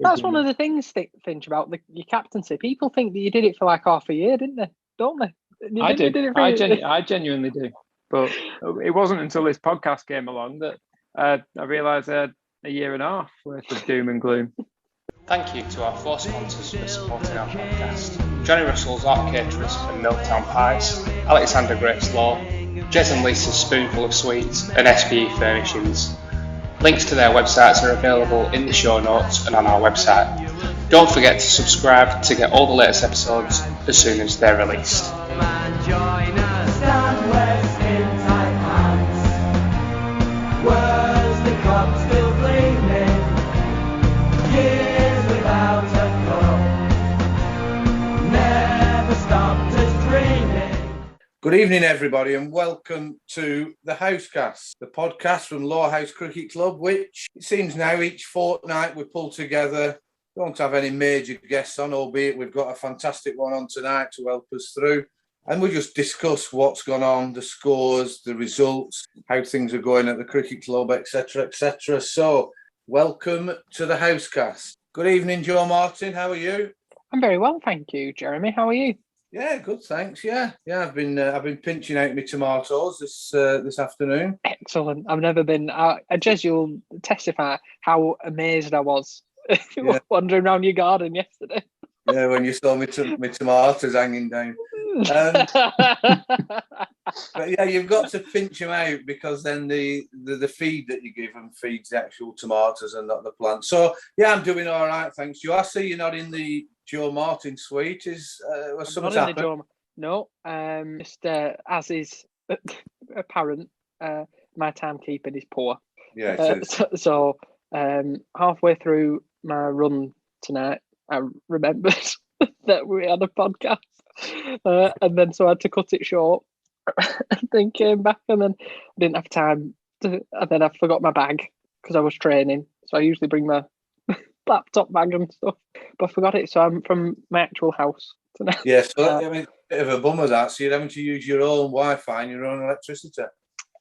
That's one of the things, Finch, about your captaincy. People think that you did it for like half a year, didn't they? Don't they? I do. I genuinely do. But it wasn't until this podcast came along that I realised I had a year and a half worth of doom and gloom. Thank you to our 4 sponsors for supporting our podcast. Johnny Russell's Art Caterers and Milltown Pies, Alexander Grace Law, Jez and Lisa's Spoonful of Sweets, and SPE Furnishings. Links to their websites are available in the show notes and on our website. Don't forget to subscribe to get all the latest episodes as soon as they're released. Good evening, everybody, and welcome to the Housecast, the podcast from Lowerhouse Cricket Club, which it seems now each fortnight we pull together. Don't have any major guests on, albeit we've got a fantastic one on tonight to help us through. And we just discuss what's gone on, the scores, the results, how things are going at the cricket club, etc., etc. So, welcome to the Housecast. Good evening, Joe Martin. How are you? I'm very well, thank you, Jeremy. How are you? Yeah, good, thanks. Yeah. I've been pinching out my tomatoes this afternoon. Excellent. I've never been. Jez, you'll testify how amazed I was wandering around your garden yesterday. Yeah, when you saw my tomatoes hanging down. But yeah, you've got to pinch them out because then the feed that you give them feeds the actual tomatoes and not the plant. So yeah, I'm doing all right, thanks. I see you're not in the Joe Martin suite. Was something happened? No, just as is apparent, my timekeeping is poor. Yeah, it is. So halfway through my run tonight, I remembered that we had a podcast, and then so I had to cut it short, and then came back, and then I didn't have time and then I forgot my bag because I was training. So I usually bring my laptop bag and stuff, but I forgot it. So I'm from my actual house tonight. Yeah, so I mean, a bit of a bummer that. So you're having to use your own Wi-Fi and your own electricity.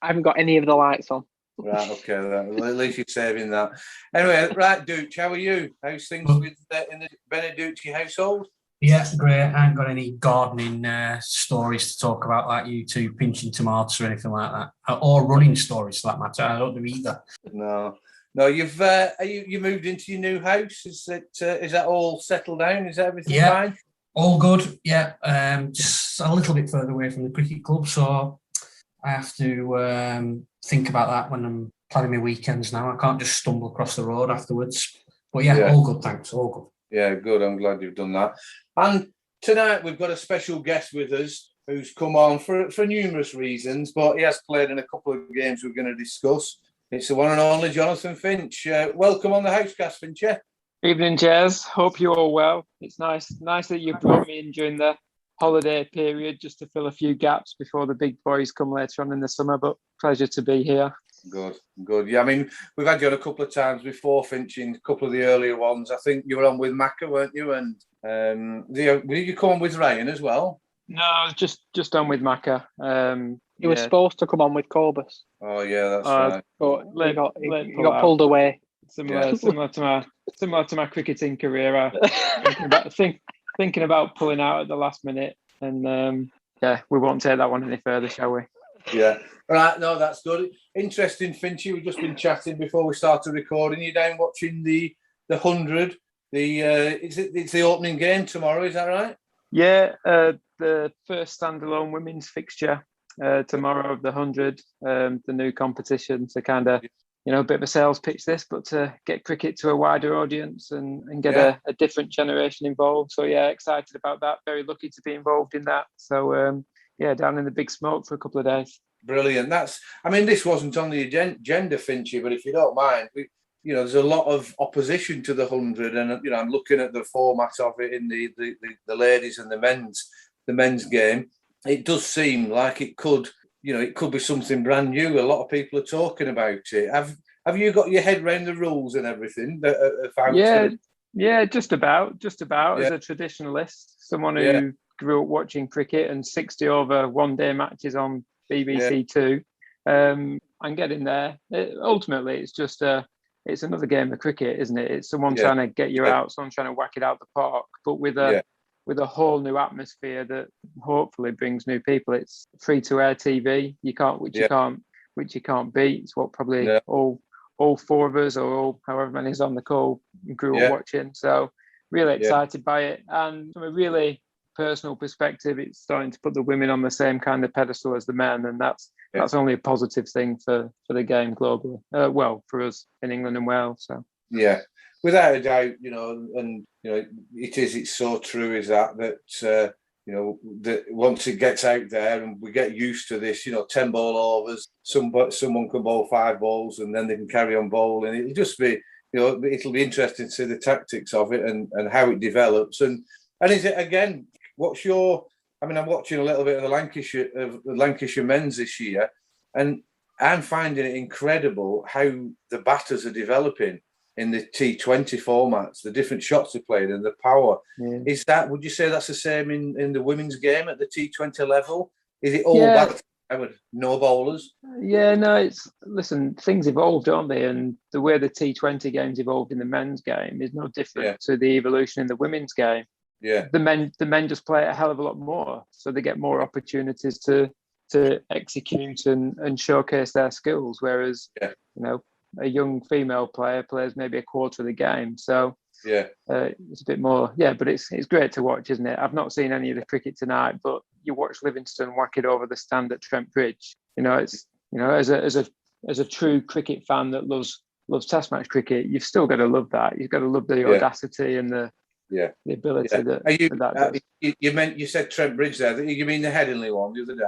I haven't got any of the lights on. Right, okay. Well, at least you're saving that. Anyway, right, Dooch, how are you? How's things in the Beneducci household? Yeah, great. I ain't got any gardening stories to talk about like you two, pinching tomatoes or anything like that, or running stories for that matter. I don't do either. No, you've you moved into your new house. Is that all settled down? Is everything fine? All good. Yeah, just a little bit further away from the cricket club, so I have to think about that when I'm planning my weekends now. I can't just stumble across the road afterwards. But yeah, all good. Thanks. All good. Yeah, good. I'm glad you've done that. And tonight we've got a special guest with us who's come on for numerous reasons, but he has played in a couple of games we're going to discuss. It's the one and only Jonathan Finch. Welcome on the Housecast, Finch. Evening, Jez. Hope you're all well. It's nice that you brought me in during the holiday period just to fill a few gaps before the big boys come later on in the summer, but pleasure to be here. Good. Yeah, I mean, we've had you on a couple of times before, Finch, in a couple of the earlier ones. I think you were on with Macca, weren't you? And did you come on with Ryan as well? No, just on with Macca. You were supposed to come on with Corbus. Oh yeah, that's right. But he got pulled away. Similar to my cricketing career. Thinking about pulling out at the last minute, and we won't take that one any further, shall we? Yeah. Right. No, that's good. Interesting, Finchy. We've just been chatting before we started recording. You're down watching the 100. It's the opening game tomorrow. Is that right? Yeah. The first standalone women's fixture tomorrow of the 100. The new competition. So kind of, a bit of a sales pitch this, but to get cricket to a wider audience and get a different generation involved. So yeah, excited about that. Very lucky to be involved in that. So down in the big smoke for a couple of days. Brilliant. This wasn't on the agenda, Finchy, but if you don't mind, there's a lot of opposition to the 100, and I'm looking at the format of it in the ladies and the men's game. It does seem like it could be something brand new. A lot of people are talking about it. Have you got your head around the rules and everything? Yeah, just about. As a traditionalist, someone who grew up watching cricket and 60 over one-day matches on BBC Two, and getting there. Ultimately, it's just a it's another game of cricket, isn't it? It's someone Yeah. trying to get you out, someone trying to whack it out the park, but with a whole new atmosphere that hopefully brings new people. It's free to air TV. You can't beat. It's what probably all four of us, or however many is on the call, grew up watching. So really excited by it. And from a really personal perspective, it's starting to put the women on the same kind of pedestal as the men, and that's only a positive thing for the game globally. For us in England and Wales. So without a doubt, and it's so true is that that once it gets out there and we get used to this, 10 ball overs, someone can bowl 5 balls and then they can carry on bowling. It'll just be, it'll be interesting to see the tactics of it and how it develops. And is it, again, I'm watching a little bit of the Lancashire men's this year, and I'm finding it incredible how the batters are developing in the T20 formats, the different shots they played and the power. Yeah. Would you say that's the same in the women's game at the T20 level? Is it all back to no bowlers? Yeah, no, things evolved, aren't they? And the way the T20 games evolved in the men's game is no different to the evolution in the women's game. Yeah. The men just play a hell of a lot more. So they get more opportunities to execute and showcase their skills. Whereas, a young female player plays maybe a quarter of the game. So it's a bit more, but it's great to watch, isn't it? I've not seen any of the cricket tonight, but you watch Livingston whack it over the stand at Trent Bridge. It's as a true cricket fan that loves Test match cricket, you've still got to love that. You've got to love the audacity and the ability that you said Trent Bridge there. You mean the Headingley one the other day?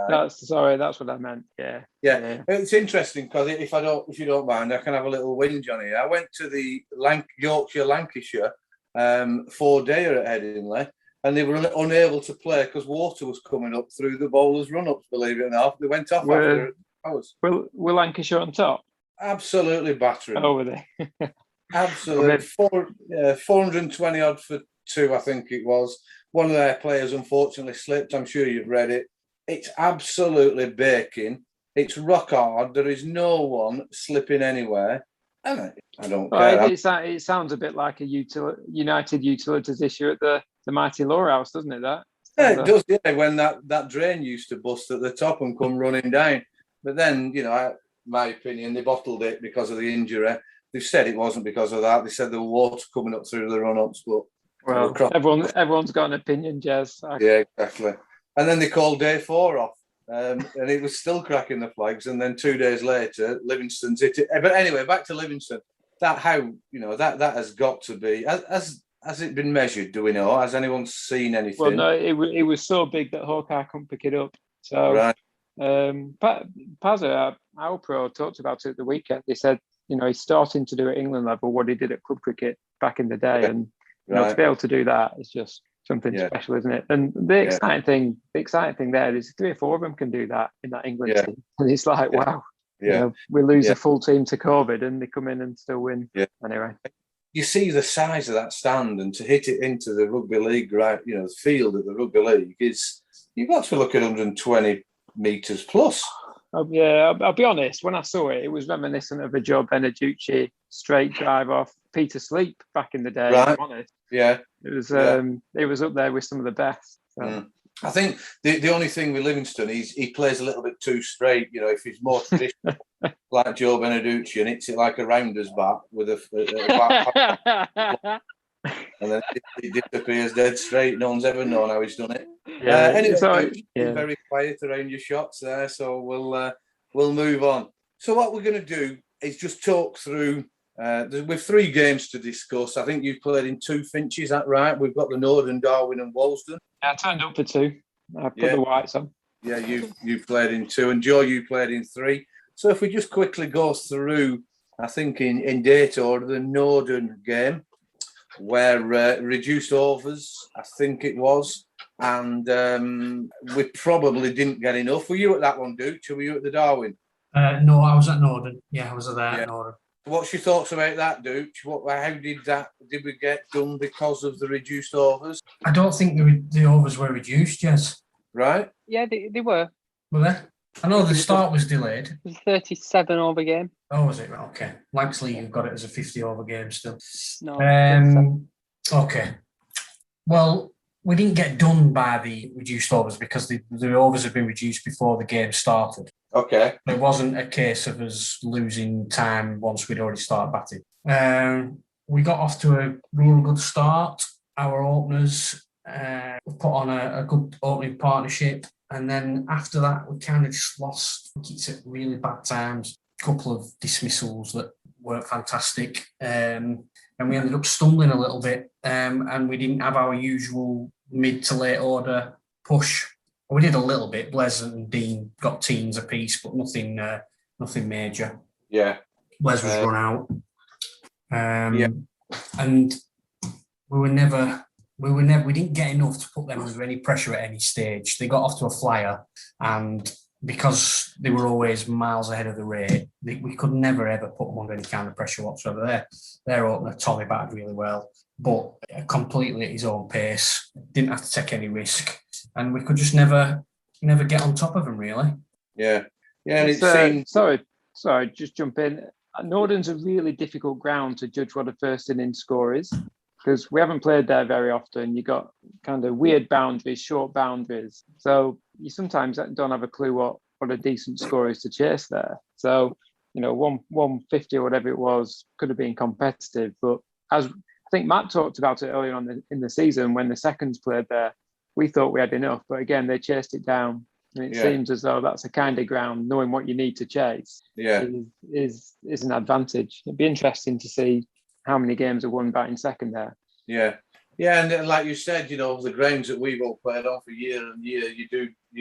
That's what I meant. Yeah. It's interesting because if you don't mind, I can have a little whinge on here. I went to the Yorkshire Lancashire 4-dayer at Headingley, and they were unable to play because water was coming up through the bowlers' run-ups. Believe it or not, they went off after hours. Were Lancashire on top? Absolutely battering. Oh, were they? Absolutely. 420 odd for 2, I think it was. One of their players unfortunately slipped. I'm sure you've read it. It's absolutely baking. It's rock hard. There is no one slipping anywhere. And I don't care. It sounds a bit like a United Utilities issue at the mighty Lowerhouse, doesn't it? It does, when that drain used to bust at the top and come running down. But then, my opinion, they bottled it because of the injury. They've said it wasn't because of that. They said there was water coming up through the run-ups. But everyone's got an opinion, Jez. Yeah, exactly. And then they called day 4 off, and it was still cracking the flags. And then 2 days later, Livingston's hit it. But anyway, back to Livingston. That has got to be. Has it been measured? Do we know? Has anyone seen anything? Well, no. It was so big that Hawkeye couldn't pick it up. So, right. Pazza, our pro, talked about it at the weekend. They said, he's starting to do at England level what he did at club cricket back in the day, and to be able to do that is just something special, isn't it? And the exciting thing there is 3 or 4 of them can do that in that England team, and it's like, wow, we lose a full team to COVID, and they come in and still win. Yeah. Anyway, you see the size of that stand, and to hit it into the rugby league, right? The field at the rugby league is, you've got to look at 120 metres plus. I'll be honest. When I saw it, it was reminiscent of a Joe Beneducci straight drive off Peter Sleep back in the day. Right. I'm honest. Yeah. It was up there with some of the best. So. I think the only thing with Livingston is he plays a little bit too straight. If he's more traditional, like Joe Beneducci, and hits it like a rounder's bat with a and then it disappears dead straight. No one's ever known how he's done it. Anyway, very quiet around your shots there, so we'll move on. So what we're going to do is just talk through. We've 3 games to discuss. I think you've played in 2 Finchs, is that right? We've got the Norden, Darwin, and Walsden. I turned up for 2. I put the whites on. Yeah, you've played in 2, and Joe, you played in 3. So if we just quickly go through, I think in date order, the Norden game, where reduced overs, I think it was, and we probably didn't get enough. Were you at that one, Dooch, or were you at the Darwin? No, I was at Norden. Yeah, I was there at Norden. What's your thoughts about that, Dooch? Did we get done because of the reduced overs? I don't think the overs were reduced, yes. Right? Yeah, they were. Were they? I know the start was delayed. It was a 37 over game. Oh, was it? Okay. Lanksley, you've got it as a 50 over game still. No. Okay. Well, we didn't get done by the reduced overs because the overs had been reduced before the game started. Okay. It wasn't a case of us losing time once we'd already started batting. We got off to a real good start. Our openers put on a good opening partnership. And then after that, we kind of just lost wickets at really bad times. A couple of dismissals that weren't fantastic. And we ended up stumbling a little bit. And we didn't have our usual mid to late order push. We did a little bit. Blaise and Dean got teams apiece, but nothing major. Yeah. Blaise was run out. And we didn't get enough to put them under any pressure at any stage. They got off to a flyer, and because they were always miles ahead of the rate, we could never ever put them under any kind of pressure whatsoever. Their opener, Tommy, batted really well, but completely at his own pace. Didn't have to take any risk, and we could just never get on top of them, really. Yeah. And it seemed... Sorry, just jump in. Norden's a really difficult ground to judge what a first innings score is, because we haven't played there very often. You got kind of weird boundaries, short boundaries. So you sometimes don't have a clue what a decent score is to chase there. So, 150 or whatever it was could have been competitive. But as I think Matt talked about it earlier on in the season, when the seconds played there, we thought we had enough. But again, they chased it down. And it seems as though that's a kind of ground, knowing what you need to chase is an advantage. It'd be interesting to see how many games are won batting second there. Yeah, and like you said, the grounds that we've all played on for year and year, you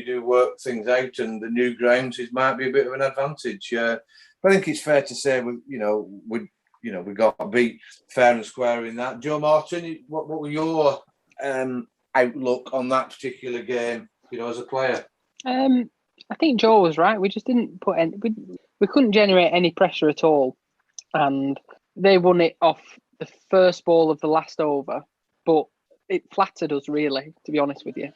do work things out, and the new grounds might be a bit of an advantage. But I think it's fair to say we got beat fair and square in that. Joe Martin, what were your outlook on that particular game? As a player. I think Joe was right. We just didn't put any. We couldn't generate any pressure at all, and they won it off the first ball of the last over. But it flattered us, really, to be honest with you.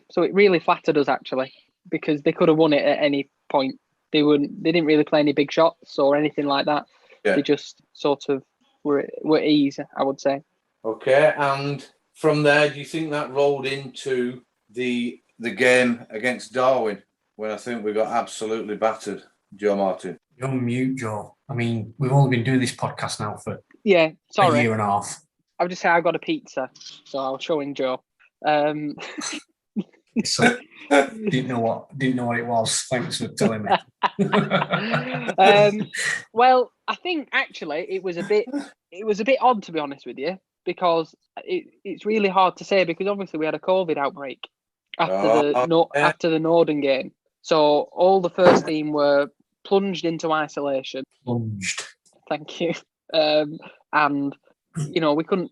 So it really flattered us actually, because they could have won it at any point. They didn't really play any big shots or anything like that. Yeah. They just sort of were ease, I would say. Okay, and from there, do you think that rolled into the game against Darwin, when I think we got absolutely battered, Joe Martin? You're on mute, Joe. I mean, we've only been doing this podcast now for a year and a half. I would just say I got a pizza, so I was showing Joe. So, didn't know what it was. Thanks for telling me. Well, I think actually it was a bit odd, to be honest with you, because it's really hard to say, because obviously we had a COVID outbreak after the Norden game, so all the first team were plunged into isolation. Thank you. And we couldn't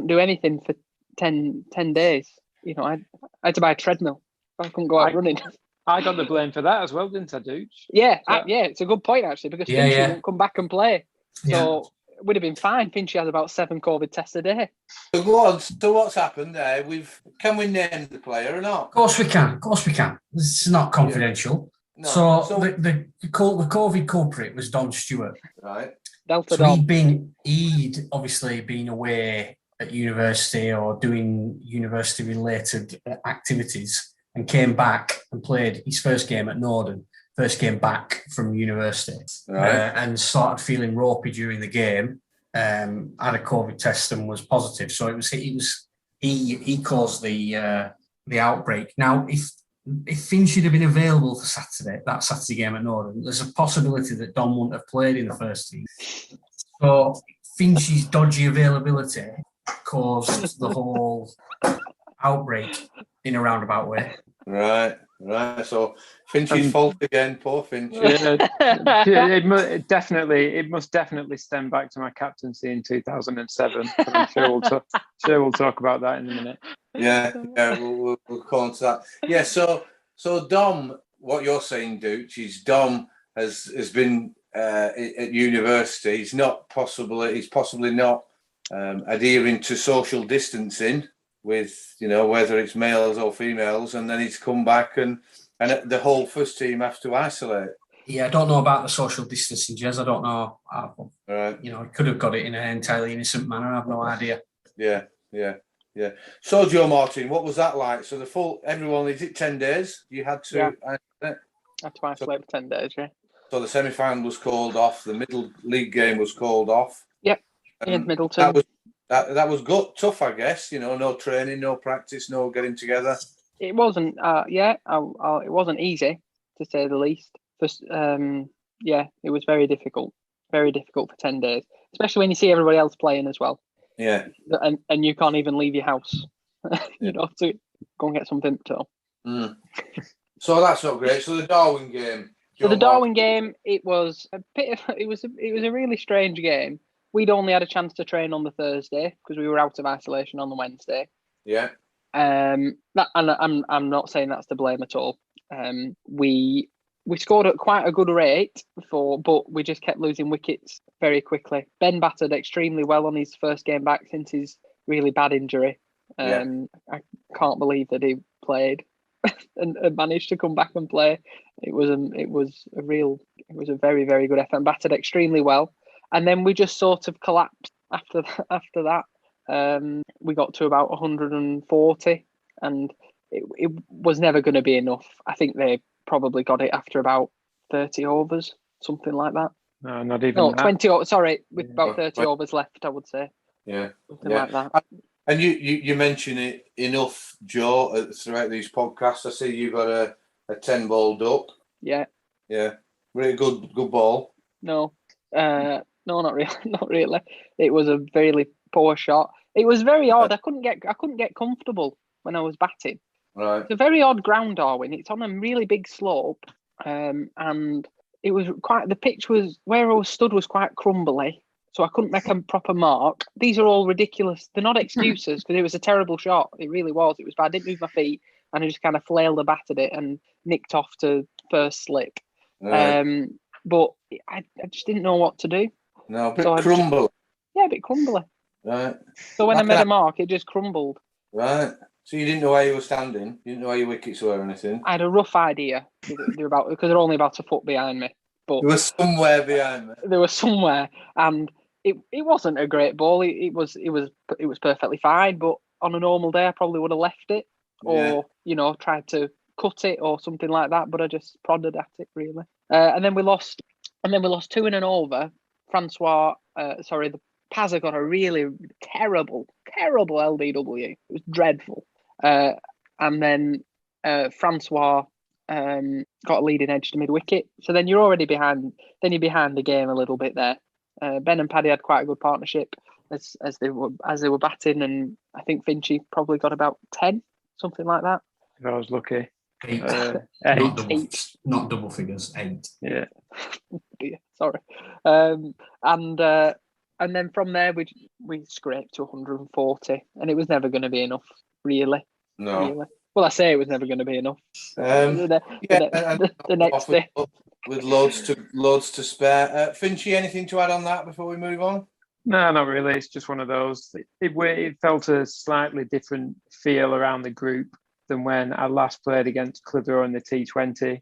do anything for 10 days. I had to buy a treadmill. I couldn't go out running. I got the blame for that as well, didn't I, Dooch? Yeah, it's a good point actually, because Finchie won't come back and play. So it would have been fine. Finchie has about 7 COVID tests a day. So what's happened there? Can we name the player or not? Of course we can. This is not confidential. No. So the COVID culprit was Don Stewart. Right. Delta so he'd obviously been away at university or doing university-related activities, and came back and played his first game at Norden, first game back from university, and started feeling ropey during the game. Had a COVID test and was positive, so he caused the outbreak. Now, if Finch should have been available for that Saturday game at Norden, there's a possibility that Don wouldn't have played in the first team. So Finch's dodgy availability caused the whole outbreak in a roundabout way. Right. So Finch's fault again, poor Finch. It must definitely stem back to my captaincy in 2007. I'm sure we'll talk about that in a minute. Yeah, we'll come on to that. Yeah, so Dom, what you're saying, Dooch, is Dom has been at university. He's possibly not adhering to social distancing. with, whether it's males or females, and then he's come back and the whole first team has to isolate. Yeah, I don't know about the social distancing, Jez. I don't know. Right. He could have got it in an entirely innocent manner. I have no idea. Yeah. So, Joe Martin, what was that like? So everyone, is it 10 days? You had to isolate? I had to isolate for 10 days, yeah. So the semi-final was called off. The middle league game was called off. Yep, in Middleton. That was good, tough, I guess. No training, no practice, no getting together. It wasn't. It wasn't easy, to say the least. First, it was very difficult. Very difficult for 10 days, especially when you see everybody else playing as well. Yeah. And you can't even leave your house, to go and get some Vimto. Mm. So that's not great. So the Darwin game. So the Darwin game, it was a really strange game. We'd only had a chance to train on the Thursday because we were out of isolation on the Wednesday. Yeah. And I'm not saying that's to blame at all. We scored at quite a good rate but we just kept losing wickets very quickly. Ben batted extremely well on his first game back since his really bad injury. I can't believe that he played and managed to come back and play. It was a very, very good effort and batted extremely well. And then we just sort of collapsed after that. We got to about 140 and it was never going to be enough. I think they probably got it after about 30 overs, something like that. No, not even. No, that. 20. Sorry, with about 30 overs left, I would say. Yeah, something like that. And you mention it enough, Joe, throughout these podcasts. I see you got a 10-ball duck. Yeah. Yeah, really good ball. No, not really. Not really. It was a very poor shot. It was very odd. I couldn't get comfortable when I was batting. Right. It's a very odd ground, Darwin. It's on a really big slope, and it was the pitch was where I was stood was quite crumbly, so I couldn't make a proper mark. These are all ridiculous. They're not excuses because it was a terrible shot. It really was. It was bad. I didn't move my feet, and I just kind of flailed the bat at it and nicked off to first slip. Right. But I just didn't know what to do. No, a bit crumbly. A bit crumbly. Right. So when I made a mark, it just crumbled. Right. So you didn't know where you were standing? You didn't know where your wickets were or anything? I had a rough idea. Because they're only about a foot behind me. But they were somewhere behind me. They were somewhere, and it wasn't a great ball. It was perfectly fine. But on a normal day, I probably would have left it, or tried to cut it or something like that. But I just prodded at it really. And then we lost 2 in an over. The Pazza got a really terrible LBW. It was dreadful. And then Francois got a leading edge to mid-wicket. So then you're already behind. Then you're behind the game a little bit there. Ben and Paddy had quite a good partnership as they were batting, and I think Finchy probably got about 10, something like that. If I was lucky. 8. 8. Not double figures. 8. Yeah. Sorry. And then from there we scraped to 140, and it was never going to be enough, really. No. Really. Well, I say it was never going to be enough. The next day. With loads to spare. Finchy, anything to add on that before we move on? No, not really. It's just one of those. It felt a slightly different feel around the group than when I last played against Clitheroe in the T20.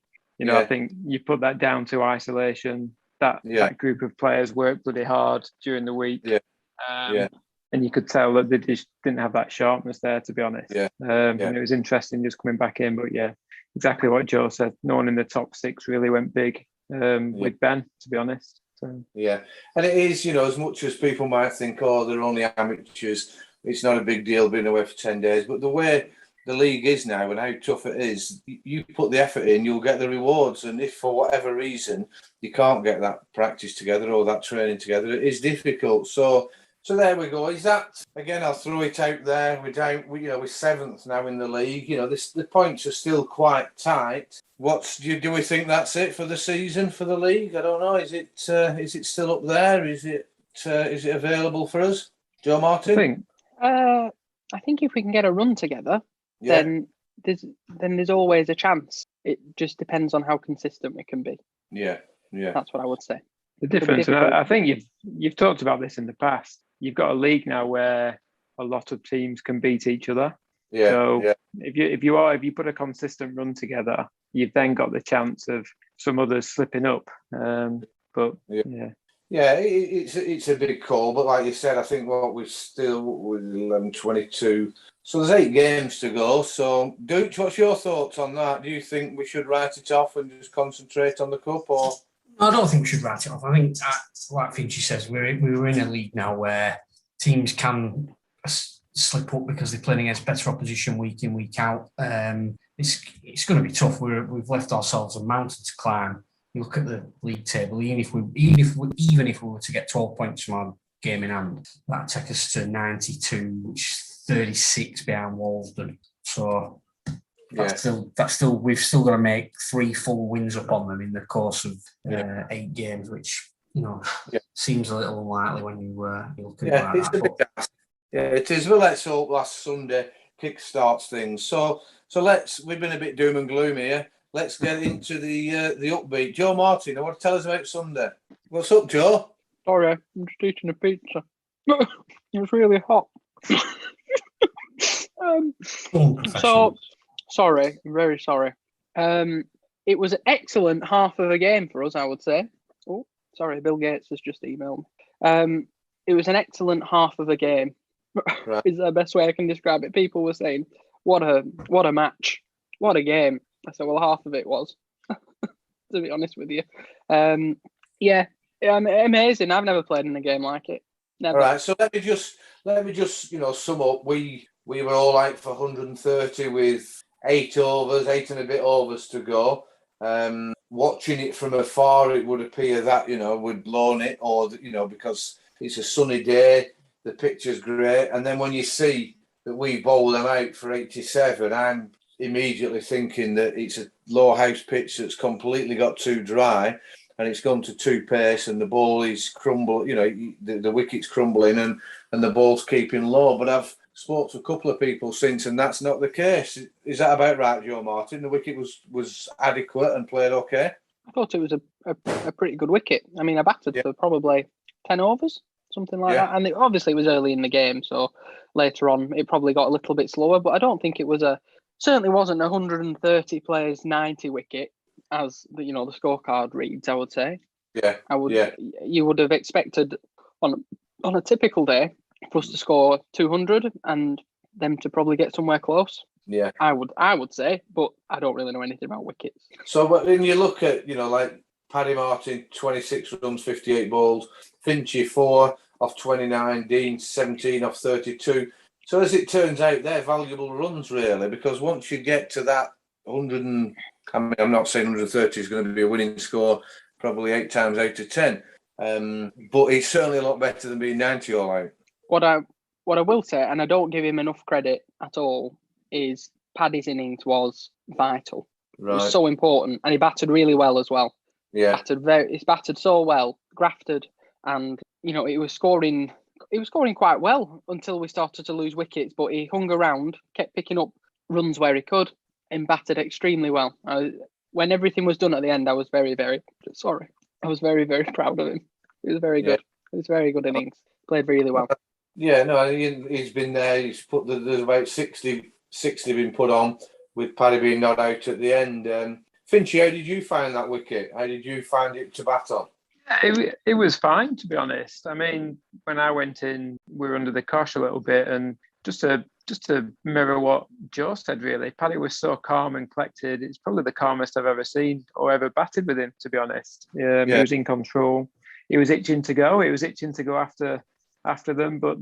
I think you put that down to isolation. That group of players worked bloody hard during the week. Yeah. And you could tell that they just didn't have that sharpness there, to be honest. And it was interesting just coming back in. But exactly what Joe said. No one in the top 6 really went big with Ben, to be honest. So. Yeah. And it is, as much as people might think, they're only amateurs, it's not a big deal being away for 10 days. But the way the league is now and how tough it is, you put the effort in, you'll get the rewards. And if for whatever reason you can't get that practice together or that training together, it is difficult. So there we go. Is that, again, I'll throw it out there. We're 7th now in the league. The points are still quite tight. Do we think that's it for the season for the league? I don't know. Is it still up there? Is it available for us? Joe Martin? I think if we can get a run together, then there's always a chance. It just depends on how consistent we can be. Yeah. That's what I would say. The difference, and I think you've talked about this in the past. You've got a league now where a lot of teams can beat each other. Yeah. So yeah. if you put a consistent run together, you've then got the chance of some others slipping up. But yeah. Yeah, it's a big call, but like you said, I think we're still with 11-22. So there's 8 games to go. So, Gooch, what's your thoughts on that? Do you think we should write it off and just concentrate on the cup, or? I don't think we should write it off. I think, like Finchie says, we're in a league now where teams can slip up because they're playing against better opposition week in, week out. It's going to be tough. We've left ourselves a mountain to climb. You look at the league table. Even if we were to get 12 points from our game in hand, that'd take us to 92, which is 36 behind Walsden. So that's still we've still got to make 3 full wins up on them in the course of 8 games, which seems a little unlikely when you look at it like that. Yeah, it is. Well, let's hope last Sunday kickstarts things. So we've been a bit doom and gloom here. Let's get into the upbeat. Joe Martin, I want to tell us about Sunday. What's up, Joe? Sorry, I'm just eating a pizza. It was really hot. So, sorry, I'm very sorry. It was an excellent half of a game for us, I would say. Oh, sorry, Bill Gates has just emailed me. It was an excellent half of a game. Right. Is the best way I can describe it. People were saying, what a match. What a game. I said, well, half of it was, to be honest with you. Amazing. I've never played in a game like it. Never. All right, so let me just sum up. We were all out for 130 with 8 and a bit overs to go. Watching it from afar, it would appear that we'd blown it, or because it's a sunny day, the picture's great, and then when you see that we bowl them out for 87, I'm immediately thinking that it's a Lowerhouse pitch that's completely got too dry, and it's gone to 2 pace, and the ball is the wicket's crumbling, and the ball's keeping low. But I've spoke to a couple of people since, and that's not the case. Is that about right, Joe Martin? The wicket was adequate and played okay? I thought it was a pretty good wicket. I mean, I batted for probably 10 overs, something like that. And it obviously was early in the game, so later on it probably got a little bit slower, but I don't think it was certainly wasn't 130 players 90 wicket as the scorecard reads, I would say. You would have expected on a typical day for us to score 200 and them to probably get somewhere close. Yeah. I would say, but I don't really know anything about wickets. So when you look at, like Paddy Martin, 26 runs, 58 balls, Finchie 4 off 29, Dean 17 off 32. So as it turns out, they're valuable runs, really, because once you get to that 100, I'm not saying 130 is going to be a winning score, probably 8 times out of 10. But it's certainly a lot better than being 90 all out. What I will say, and I don't give him enough credit at all, is Paddy's innings was vital. Right. It was so important, and he batted really well as well. Yeah, he's batted so well, grafted, and he was scoring. He was scoring quite well until we started to lose wickets, but he hung around, kept picking up runs where he could, and batted extremely well. When everything was done at the end, I was very, very sorry. I was very, very proud of him. It was very good. It was very good innings. Played really well. Yeah, no, he's been there. He's put there's about 60 been put on, with Paddy being not out at the end. Finchie, how did you find that wicket? How did you find it to bat on? It was fine, to be honest. I mean, when I went in, we were under the cosh a little bit, and just to mirror what Joe said, really, Paddy was so calm and collected. It's probably the calmest I've ever seen or ever batted with him, to be honest. He was in control. He was itching to go. He was itching to go after them, but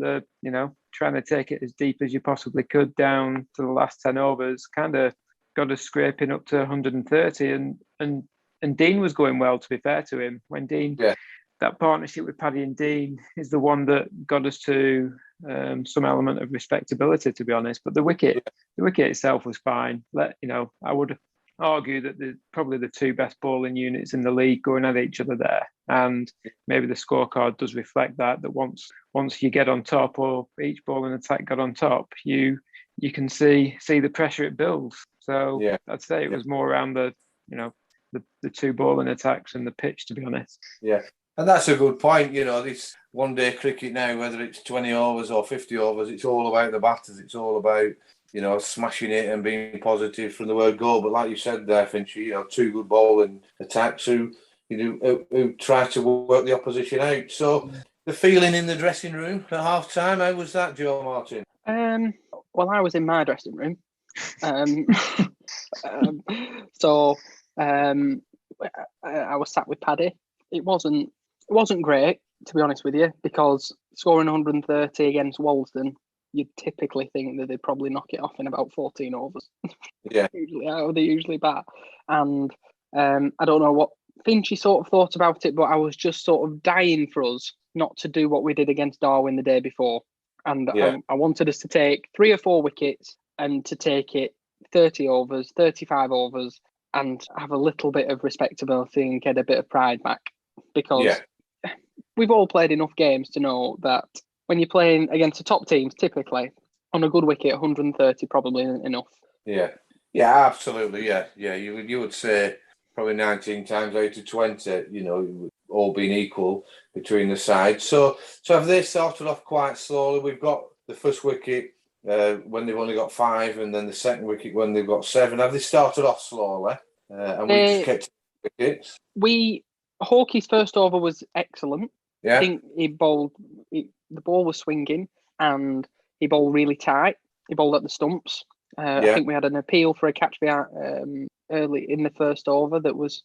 trying to take it as deep as you possibly could down to the last 10 overs kind of got us scraping up to 130, and Dean was going well, to be fair to him. When Dean, that partnership with Paddy and Dean is the one that got us to some element of respectability, to be honest. But the wicket itself was fine. I would argue that they're probably the 2 best bowling units in the league going at each other there, and maybe the scorecard does reflect that once you get on top, or each bowling attack got on top, you can see the pressure it builds. So I'd say it was more around the 2 bowling attacks and the pitch, to be honest. Yeah. And that's a good point. This one-day cricket now, whether it's 20 overs or 50 overs, it's all about the batters. It's all about, smashing it and being positive from the word go. But like you said there, Finch, two good bowling attacks who try to work the opposition out. So the feeling in the dressing room at half-time, how was that, Joe Martin? Well, I was in my dressing room. So I was sat with Paddy. It wasn't great, to be honest with you, because scoring 130 against Walsden, you'd typically think that they'd probably knock it off in about 14 overs. Yeah. They usually bat. And I don't know what Finchy sort of thought about it, but I was just sort of dying for us not to do what we did against Darwin the day before. And I wanted us to take 3 or 4 wickets and to take it 30 overs, 35 overs, and have a little bit of respectability and get a bit of pride back. Because we've all played enough games to know that when you're playing against the top teams, typically, on a good wicket, 130 probably isn't enough. Yeah, absolutely, yeah. You would say probably 19 times out of 20, all being equal between the sides. So have they started off quite slowly? We've got the first wicket when they've only got 5, and then the second wicket when they've got 7. Have they started off slowly? And we just kept wickets? Hawkey's first over was excellent. Yeah. I think the ball was swinging and he bowled really tight. He bowled at the stumps. I think we had an appeal for a catch behind early in the first over that was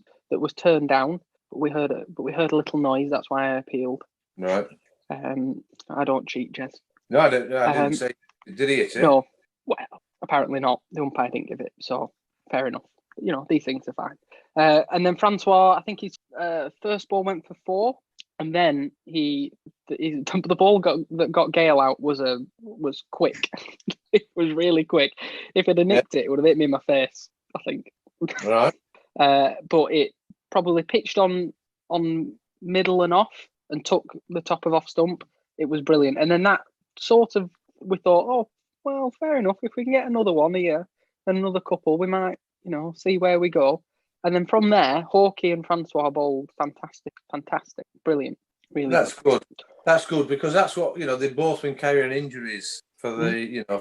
turned down. But we heard a little noise. That's why I appealed. Right. I don't cheat, Jez. No, I didn't say. Did he hit it? No. Well, apparently not. The umpire didn't give it, so fair enough. These things are fine. And then Francois, I think his first ball went for 4, and then the ball that got Gale out was quick. It was really quick. If it had nicked it would have hit me in my face, I think. Right. But it probably pitched on middle and off and took the top of off stump. It was brilliant. And then that sort of, we thought, oh, well, fair enough. If we can get another one here and another couple, we might, see where we go. And then from there, Hawkey and Francois bowled fantastic, brilliant. Really. That's good. That's good because that's what they've both been carrying injuries for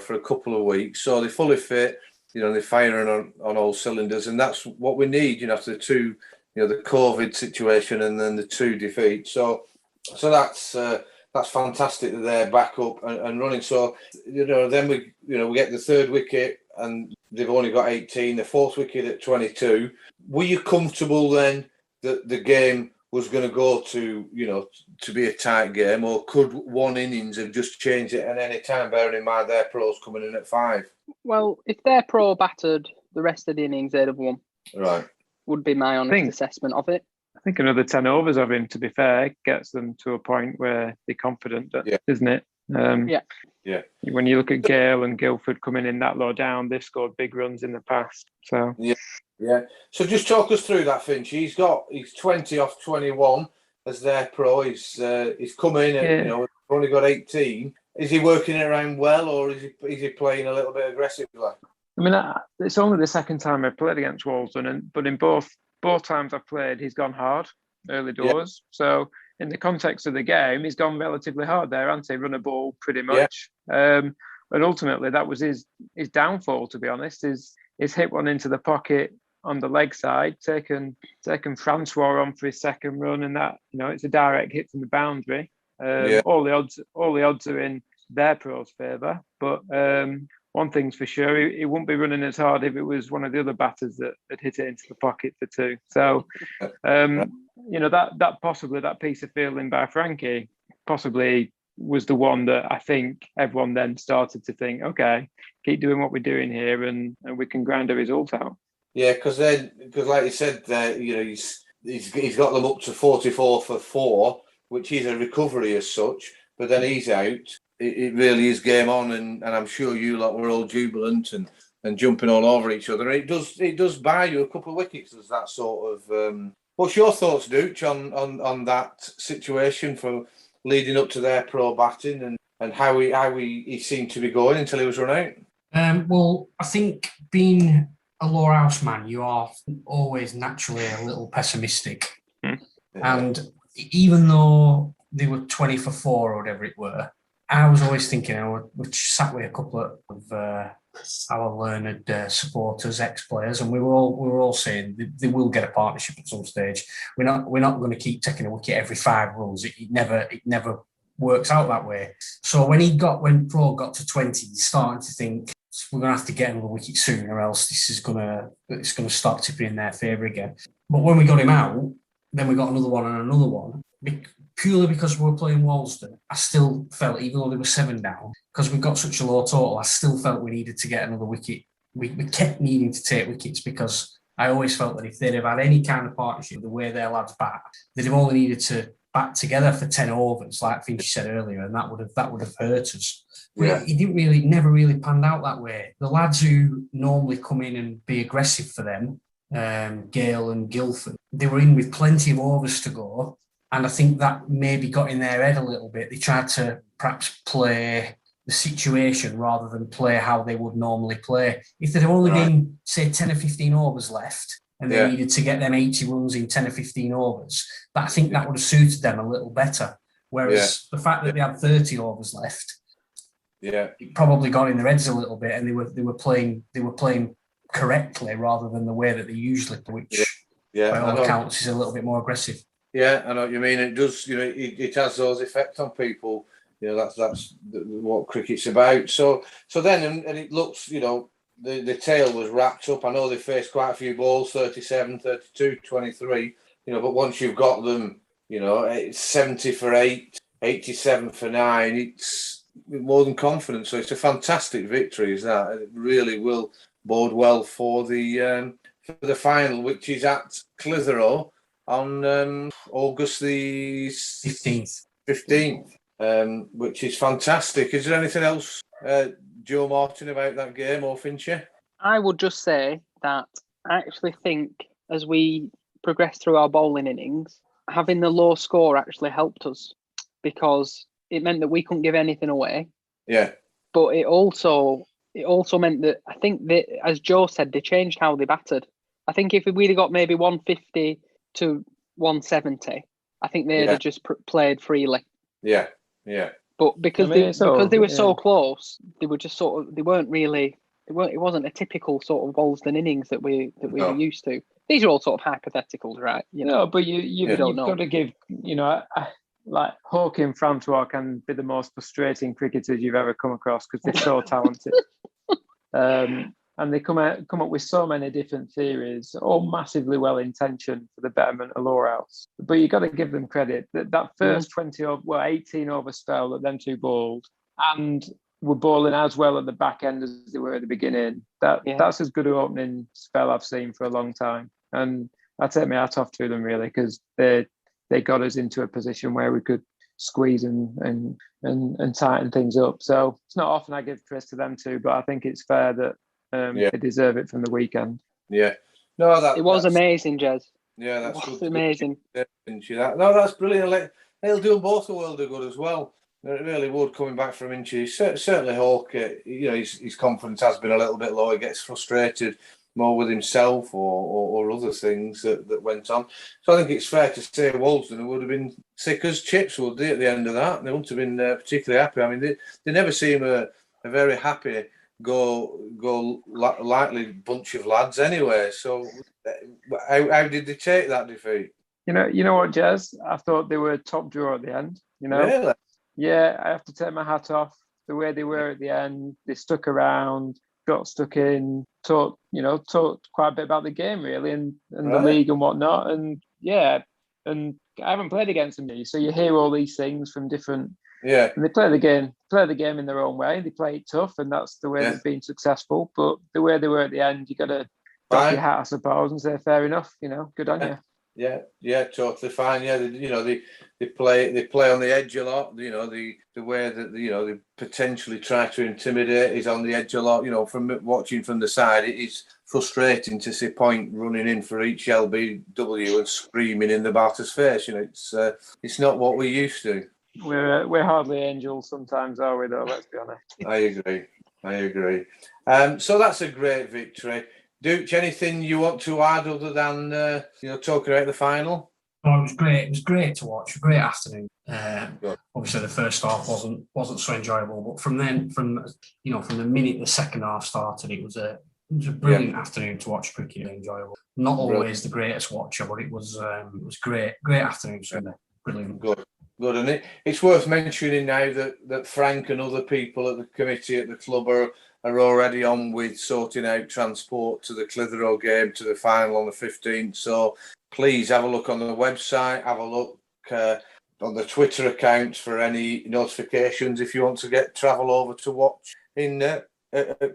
for a couple of weeks, so they're fully fit. They're firing on all cylinders, and that's what we need. After the 2, the COVID situation and then the 2 defeats. So that's fantastic that they're back up and running. So then we get the 3rd wicket and they've only got 18. The 4th wicket at 22. Were you comfortable then that the game was going to go to be a tight game, or could one innings have just changed it at any time, bearing in mind their pros coming in at 5? Well, if their pro battered the rest of the innings, they'd have won. Right. Would be my honest assessment of it. I think another 10 overs of him, to be fair, gets them to a point where they're confident, isn't it? Yeah. When you look at Gale and Guildford coming in that low down, they've scored big runs in the past. So yeah. So just talk us through that, Finch. He's 20 off 21 as their pro. He's come in and only got 18. Is he working it around well, or is he playing a little bit aggressively? I mean, it's only the second time I've played against Walsden, but in both times I've played, he's gone hard early doors. Yeah. So in the context of the game, he's gone relatively hard there, hasn't he? Run a ball pretty much. Yeah. And ultimately, that was his downfall, to be honest. He's hit one into the pocket on the leg side, taken Francois on for his second run, and that it's a direct hit from the boundary. All the odds are in their pros' favour, but one thing's for sure, he wouldn't be running as hard if it was one of the other batters that had hit it into the pocket for 2. So, that possibly that piece of fielding by Frankie possibly was the one that I think everyone then started to think, okay, keep doing what we're doing here, and we can grind a result out. Yeah, because like you said, he's got them up to 44 for 4, which is a recovery as such. But then he's out. It really is game on, and I'm sure you lot were all jubilant and jumping all over each other. It does buy you a couple of wickets as that sort of. What's your thoughts, Dooch, on that situation for leading up to their pro batting and how he seemed to be going until he was run out? Well, I think being a Lowerhouse man, you are always naturally a little pessimistic. Yeah. And even though they were 20 for 4 or whatever it were, I was always thinking, we sat with a couple of our learned supporters, ex-players, and we were all saying they will get a partnership at some stage. We're not going to keep taking a wicket every 5 runs. It never works out that way. So when Pro got to 20, he's starting to think we're going to have to get another wicket soon, or else it's going to start tipping in their favour again. But when we got him out, then we got another one and another one. Purely because we were playing Walsden, I still felt, even though they were 7 down, because we got such a low total, I still felt we needed to get another wicket. We kept needing to take wickets because I always felt that if they'd have had any kind of partnership, the way their lads bat, they'd have only needed to bat together for 10 overs, like Finch said earlier, and that would have hurt us. But it never really panned out that way. The lads who normally come in and be aggressive for them, Gale and Guildford, they were in with plenty of overs to go. And I think that maybe got in their head a little bit. They tried to perhaps play the situation rather than play how they would normally play. If there'd only been, say, 10 or 15 overs left and they needed to get them 80 runs in 10 or 15 overs, I think that would have suited them a little better. Whereas the fact that they had 30 overs left, it probably got in their heads a little bit, and they were playing correctly rather than the way that they usually play, which by all accounts is a little bit more aggressive. Yeah, I know what you mean. It does, it has those effects on people. That's what cricket's about. So then, and it looks, the tail was wrapped up. I know they faced quite a few balls, 37, 32, 23, but once you've got them, it's 70 for 8, 87 for 9, it's more than confident. So it's a fantastic victory, is that? It really will bode well for the final, which is at Clitheroe on August the 15th, which is fantastic. Is there anything else, Joe Martin, about that game, or Fincher? I would just say that I actually think as we progress through our bowling innings, having the low score actually helped us, because it meant that we couldn't give anything away. Yeah. But it also meant that, I think that, as Joe said, they changed how they batted. I think if we'd have got maybe 150 to 170, I think they'd have just played freely. Yeah. But because they were so close, they were just they weren't really. It wasn't a typical sort of Walsden innings that we were used to. These are all sort of hypotheticals, right? No, but you've got to give, like Hawke and Francois can be the most frustrating cricketers you've ever come across, because they're so talented. And they come up with so many different theories, all massively well intentioned for the betterment of Lowerhouse. But you've got to give them credit. That first 18 over spell that them two bowled, and were bowling as well at the back end as they were at the beginning. That's as good an opening spell I've seen for a long time. And I take my hat off to them, really, because they got us into a position where we could squeeze and tighten things up. So it's not often I give praise to them too, but I think it's fair that they deserve it from the weekend. Yeah. No, it was amazing, Jez. Yeah, that's good. Amazing. No, that's brilliant. They'll do both a world of good as well. It really would, coming back from injuries. Certainly Hawke, his confidence has been a little bit low. He gets frustrated more with himself or other things that went on. So I think it's fair to say Walsden would have been sick as chips, would they, at the end of that? They wouldn't have been particularly happy. I mean, they never seem a very happy, go lightly bunch of lads anyway. So how did they take that defeat? You know what, Jez? I thought they were a top draw at the end. Really? Yeah, I have to take my hat off. The way they were at the end, they stuck around, got stuck in, talked quite a bit about the game, really, and the league and whatnot. And and I haven't played against them, so you hear all these things from different. Yeah. And they play the game in their own way. They play it tough, and that's the way they've been successful. But the way they were at the end, you got to doff your hat, I suppose, and say fair enough. Good on you. Yeah, totally fine. Yeah, they play on the edge a lot. The way that they potentially try to intimidate is on the edge a lot. From watching from the side, it is frustrating to see Point running in for each LBW and screaming in the batter's face. It's not what we're used to. We're hardly angels sometimes, are we? Though, let's be honest. I agree. So that's a great victory. Dooch, anything you want to add other than talking about the final? Oh, it was great. It was great to watch. Great afternoon. Good. Obviously, the first half wasn't so enjoyable, but from the minute the second half started, it was a brilliant afternoon to watch cricket. Enjoyable. Not always the greatest watcher, but it was great. Great afternoon Sunday. Brilliant. Good. And it's worth mentioning now that Frank and other people at the committee at the club are already on with sorting out transport to the Clitheroe game, to the final on the 15th. So please have a look on the website, have a look on the Twitter accounts for any notifications if you want to get travel over to watch in at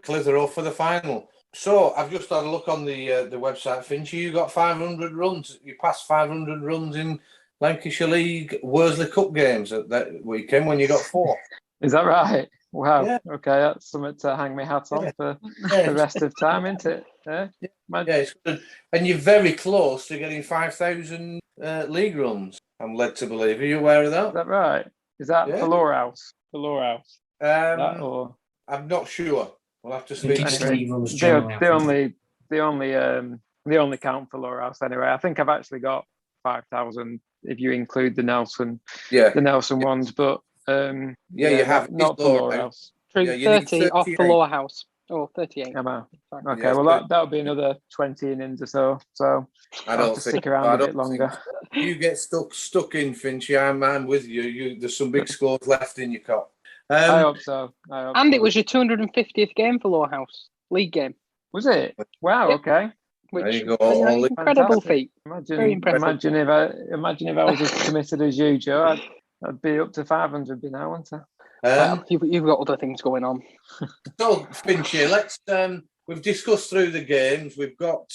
Clitheroe for the final. So I've just had a look on the website, Finch. You got 500 runs. You passed 500 runs in Lancashire League Worsley Cup games at that weekend when you got 4. Is that right? Wow. Yeah. Okay, that's something to hang my hat on for the rest of time, isn't it? Yeah. It's good. And you're very close to getting 5,000 league runs, I'm led to believe. Are you aware of that? Is that right? Is that for Lowerhouse? For Lowerhouse? I'm not sure. We'll have to speak. They only count for Lowerhouse anyway. I think I've actually got 5,000 if you include the Nelson ones, but you have not for Lowerhouse. 30 off for Lowerhouse. Oh, 38. Okay, well that'll be another 20 innings or so. So I'll have to stick around a bit longer. You get stuck in, Finch. I'm with you. There's some big scores left in your cup. I hope so. It was your 250th game for Lowerhouse league game. Was it? Wow. Yep. Okay. Which there you go. Incredible feat. Very impressive. Imagine if I was as committed as you, Joe. I'd be up to 500 by now, wouldn't I? You've got other things going on. So, Finch, let's. We've discussed through the games. We've got,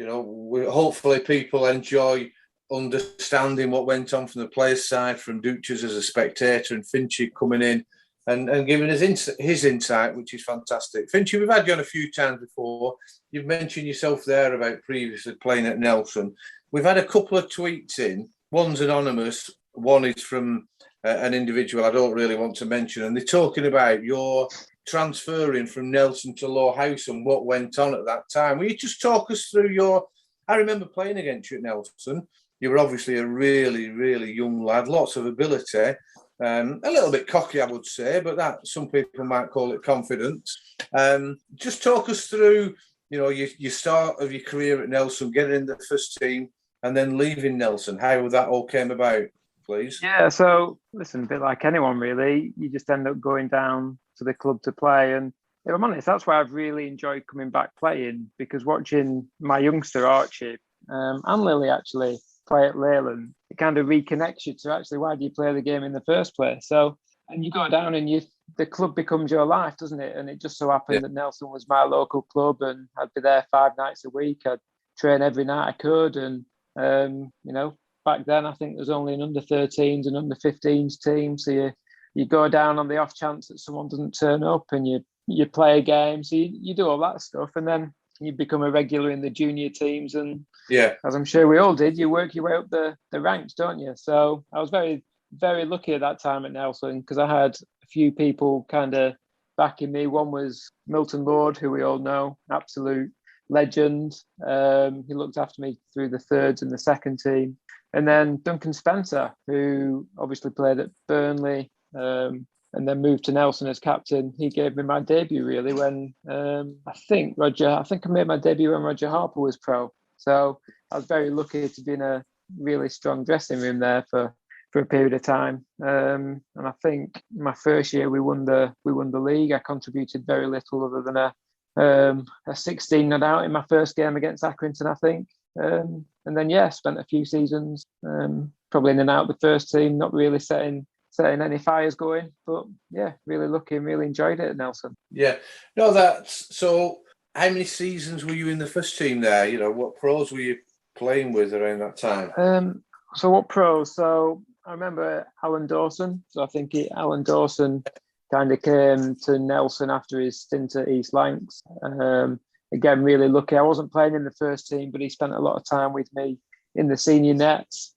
hopefully people enjoy understanding what went on from the players' side, from Duchess as a spectator, and Finchy coming in and giving us his insight, which is fantastic. Finchy, we've had you on a few times before. You've mentioned yourself there about previously playing at Nelson. We've had a couple of tweets in. One's anonymous. One is from an individual I don't really want to mention, and they're talking about your transferring from Nelson to Lowerhouse and what went on at that time. Will you just talk us through I remember playing against you at Nelson. You were obviously a really, really young lad, lots of ability, a little bit cocky, I would say, but that some people might call it confidence. Just talk us through, your start of your career at Nelson, getting in the first team, and then leaving Nelson. How that all came about, please. Yeah, so listen, a bit like anyone really, you just end up going down to the club to play. And if I'm honest, that's why I've really enjoyed coming back playing, because watching my youngster Archie and Lily actually play at Leyland, it kind of reconnects you to actually why do you play the game in the first place. So, and you go down and the club becomes your life, doesn't it? And it just so happened that Nelson was my local club, and I'd be there 5 nights a week. I'd train every night I could, and back then I think there was only an under 13s and under 15s team, so you go down on the off chance that someone doesn't turn up, and you play a game, so you do all that stuff, and then you become a regular in the junior teams, and as I'm sure we all did, you work your way up the ranks, don't you? So I was very, very lucky at that time at Nelson, because I had a few people kind of backing me. One was Milton Lord, who we all know, absolute legend. He looked after me through the thirds and the second team. And then Duncan Spencer, who obviously played at Burnley and then moved to Nelson as captain. He gave me my debut really when I think I made my debut when Roger Harper was pro. So I was very lucky to be in a really strong dressing room there for a period of time. And I think my first year we won the league. I contributed very little other than a 16 not out in my first game against Accrington, I think. And then spent a few seasons probably in and out of the first team, not really setting any fires going, but really lucky and really enjoyed it at Nelson. So how many seasons were you in the first team there? What pros were you playing with around that time? So what pros? So I remember Alan Dawson. So I think Alan Dawson kind of came to Nelson after his stint at East Lancs. Again, really lucky. I wasn't playing in the first team, but he spent a lot of time with me in the senior nets.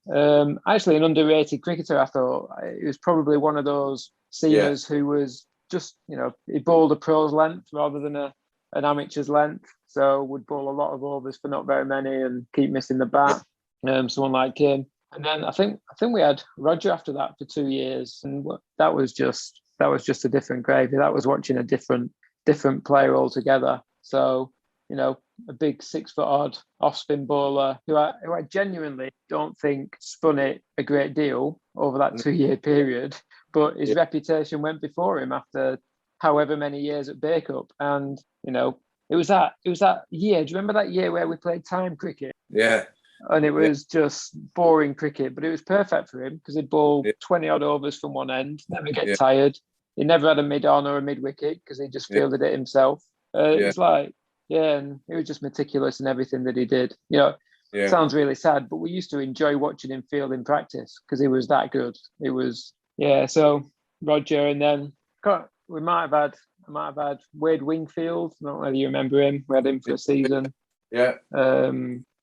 Actually, an underrated cricketer, I thought. He was probably one of those seamers who was just, he bowled a pro's length rather than an amateur's length. So would bowl a lot of overs for not very many and keep missing the bat. Someone like him. And then I think we had Roger after that for 2 years, and that was just a different gravy. That was watching a different player altogether. So, you know, a big 6 foot odd off spin bowler who I genuinely don't think spun it a great deal over that 2 year period, but his reputation went before him after however many years at Bacup. And, you know, it was that year. Do you remember that year where we played time cricket? Yeah. And it was just boring cricket, but it was perfect for him because he'd bowl 20 odd overs from one end, never get tired. He never had a mid on or a mid wicket because he just fielded it himself. It's like, and he was just meticulous in everything that he did. You know, it sounds really sad, but we used to enjoy watching him field in practice because he was that good. It was, so Roger, and then we might have had Wade Wingfield. I don't know whether you remember him. We had him for a season. Yeah.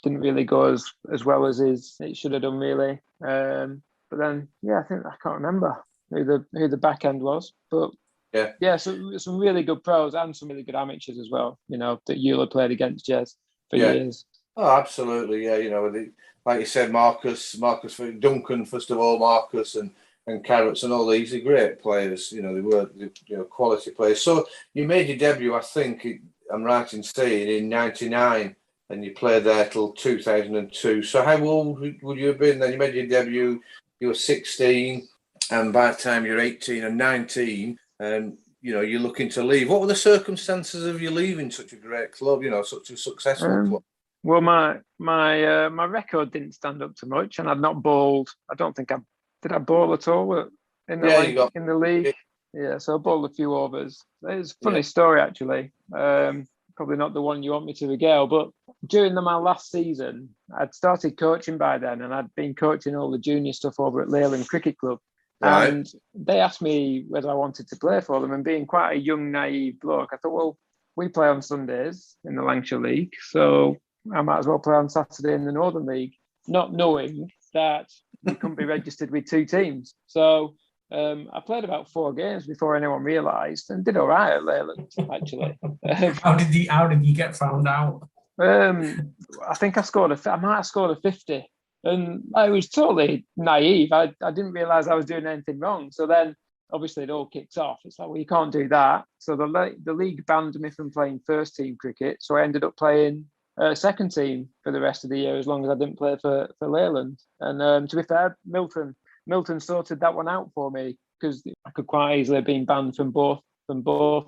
Didn't really go as well as it should have done, really. But then, I can't remember who the back end was. But so some really good pros and some really good amateurs as well. You know, that Eula played against Jez for years. Oh, absolutely. Yeah, you know, like you said, Marcus, Duncan, first of all, Marcus and Carrots and all these are great players. You know, they were quality players. So you made your debut, I think, I'm right in saying, in '99. And you played there till 2002. So how old would you have been then? You made your debut, you were 16, and by the time you're 18 and 19, and you're looking to leave. What were the circumstances of you leaving such a great club? You know, such a successful club. Well, my record didn't stand up to much, and I'd not bowled. I don't think did I bowl at all in the league. Yeah, so I bowled a few overs. It's a funny story actually. Probably not the one you want me to regale, but during my last season, I'd started coaching by then, and I'd been coaching all the junior stuff over at Leyland Cricket Club. Right. And they asked me whether I wanted to play for them, and being quite a young, naive bloke, I thought, well, we play on Sundays in the Lancashire League, so I might as well play on Saturday in the Northern League, not knowing that we couldn't be registered with 2 teams. So I played about 4 games before anyone realised, and did all right at Leyland, actually. How did you get found out? I think I might have scored a 50, and I was totally naive. I didn't realise I was doing anything wrong. So then, obviously, it all kicks off. It's like, well, you can't do that. So the league banned me from playing first team cricket. So I ended up playing second team for the rest of the year, as long as I didn't play for Leyland. And to be fair, Milton sorted that one out for me, because I could quite easily have been banned from both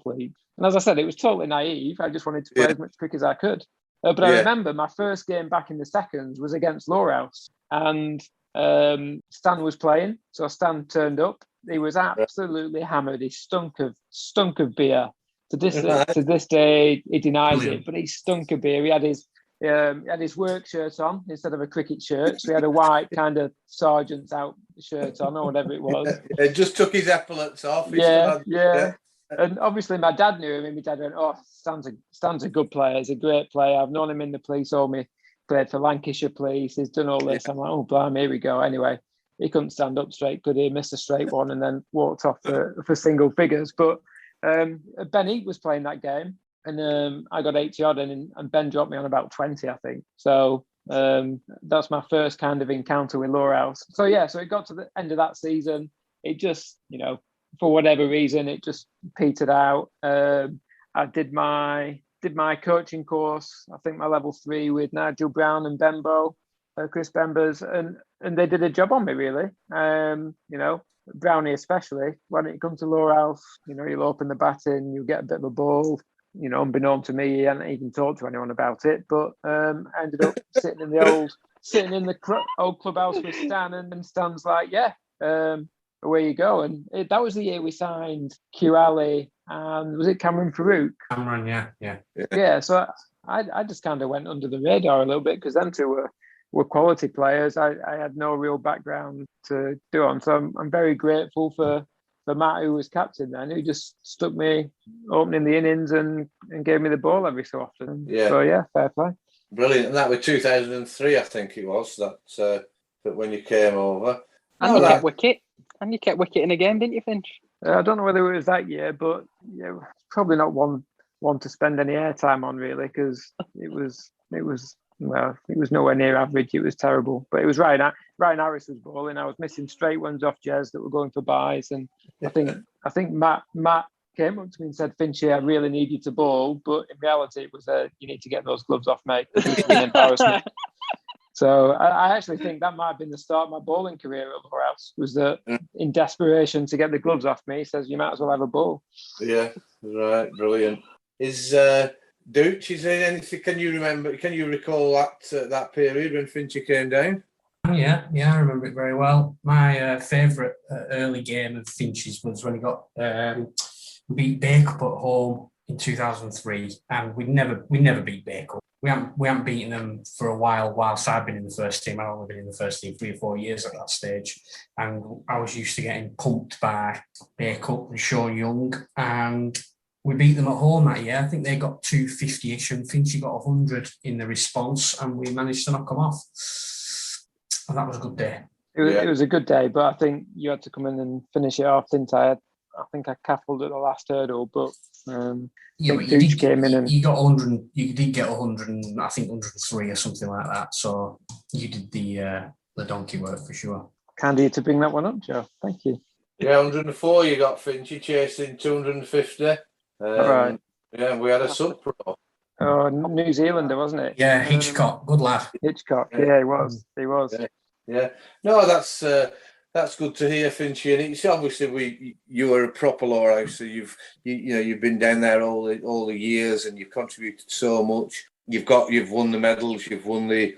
leagues. And as I said, it was totally naive. I just wanted to play as much cricket as I could. But I remember my first game back in the seconds was against Lowerhouse, and Stan was playing. So Stan turned up. He was absolutely hammered. He stunk of beer. To this day, he denies it, but he stunk of beer. He had his work shirt on instead of a cricket shirt. So he had a white kind of sergeant's out shirt on, or whatever it was. It just took his epaulets off. Yeah. And obviously my dad knew him, and my dad went, "Oh, Stan's a good player. He's a great player. I've known him in the police, played for Lancashire Police. He's done all this." I'm like, "Oh, blimey, here we go." Anyway, he couldn't stand up straight, could he? Missed a straight one and then walked off for single figures. But Ben Eat was playing that game, and I got 80 odd, and Ben dropped me on about 20, I think. So that's my first kind of encounter with Lowerhouse. So it got to the end of that season. It just, for whatever reason, it just petered out. I did my coaching course, I think my level 3 with Nigel Brown and Benbow, Chris Bembers, and they did a job on me, really. Brownie especially. When it comes to Lowerhouse, you'll open the batting, you'll get a bit of a ball. Unbeknown to me, he hadn't even talked to anyone about it. But I ended up sitting in the old clubhouse with Stan, and Stan's like, away you go. And that was the year we signed Q Ali, and was it Cameron Farouk? Cameron, yeah. Yeah, so I just kind of went under the radar a little bit, because them two were quality players. I had no real background to do on. So I'm very grateful for Matt, who was captain then, who just stuck me opening the innings and gave me the ball every so often. Yeah. So fair play. Brilliant. And that was 2003, I think it was, that when you came over. And you kept wicket. And you kept wicket in a game, didn't you, Finch? I don't know whether it was that year, but probably not one to spend any airtime on, really, because it was well, it was nowhere near average. It was terrible. But it was Ryan Harris was bowling. I was missing straight ones off Jez that were going for buys, and I think Matt came up to me and said, "Finchy, I really need you to bowl," but in reality, it was you need to get those gloves off, mate. It was an embarrassment. So I actually think that might have been the start of my bowling career at Lowerhouse, was that in desperation to get the gloves off me, he says, "You might as well have a bowl." Yeah, right, brilliant. Is Dooch, is there anything, can you recall that period when Finchie came down? Yeah, I remember it very well. My favourite early game of Finch's was when he got beat Bacup at home in 2003, and we never beat Bacup. We haven't beaten them for a while whilst I've been in the first team. I've only been in the first team 3 or 4 years at that stage, and I was used to getting pumped by Bacup and Sean Young, and we beat them at home that year. I think they got 250-ish and Finchie got 100 in the response, and we managed to knock them off. And that was a good day. It was a good day, but I think you had to come in and finish it off, didn't I? I think I caffled at the last hurdle, but but you came in and you got 100. You did get 100, and I think 103 or something like that. So you did the donkey work for sure. Kind of you to bring that one up, Joe. Thank you. Yeah, 104 you got, Finchie, chasing 250. Right. Yeah, we had a sub-pro. Oh, New Zealander, wasn't it? Yeah, Hitchcock, good lad. Hitchcock, yeah, he was. He was. Yeah. No, that's good to hear, Finchie. And it's obviously you are a proper Lowerhouse, so you've been down there all the years, and you've contributed so much. You've won the medals, you've won the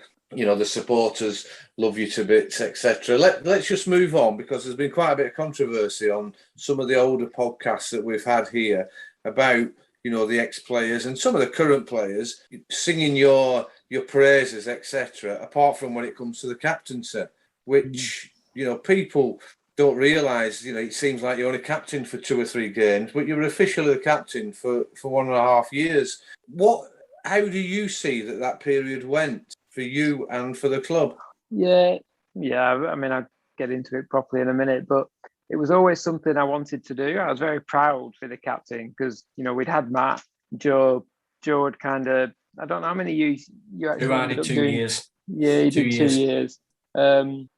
supporters love you to bits, etc. Let's just move on, because there's been quite a bit of controversy on some of the older podcasts that we've had here about the ex-players and some of the current players singing your praises, etc. Apart from when it comes to the captaincy, which people don't realise. It seems like you're only captain for 2 or 3 games, but you're officially the captain for 1.5 years. How do you see that period went for you and for the club? Yeah. I mean, I'll get into it properly in a minute, but it was always something I wanted to do. I was very proud for the captain because, we'd had Matt, Joe had kind of, I don't know how many you actually ended up 2 years. Yeah, he did 2 years.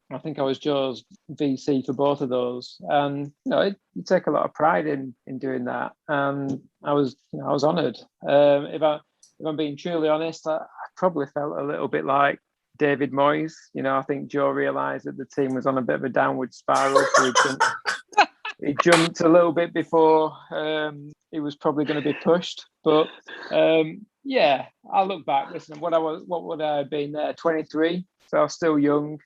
I think I was Joe's VC for both of those. And, you take a lot of pride in doing that. And I was honoured. If I'm being truly honest, I probably felt a little bit like David Moyes. I think Joe realised that the team was on a bit of a downward spiral. So he jumped a little bit before he was probably going to be pushed. But I look back. Listen, what would I have been there? 23. So I was still young.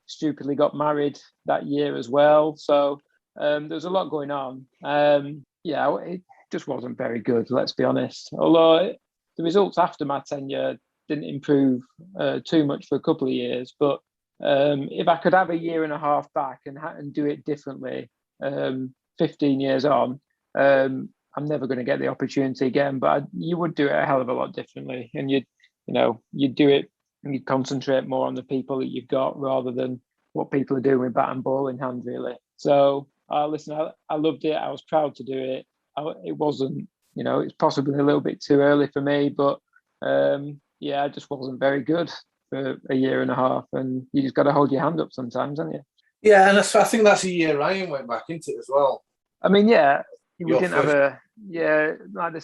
Stupidly got married that year as well. So there was a lot going on. It just wasn't very good. Let's be honest. Although the results after my tenure didn't improve too much for a couple of years, but if I could have 1.5 years back and do it differently, 15 years on, I'm never going to get the opportunity again. But you would do it a hell of a lot differently, and you'd do it and you'd concentrate more on the people that you've got rather than what people are doing with bat and ball in hand, really. So listen, I loved it. I was proud to do it. It wasn't, it's possibly a little bit too early for me, but I just wasn't very good for 1.5 years, and you just got to hold your hand up sometimes, haven't you? Yeah, and I think that's a year Ryan went back into it as well. I mean, we didn't have like the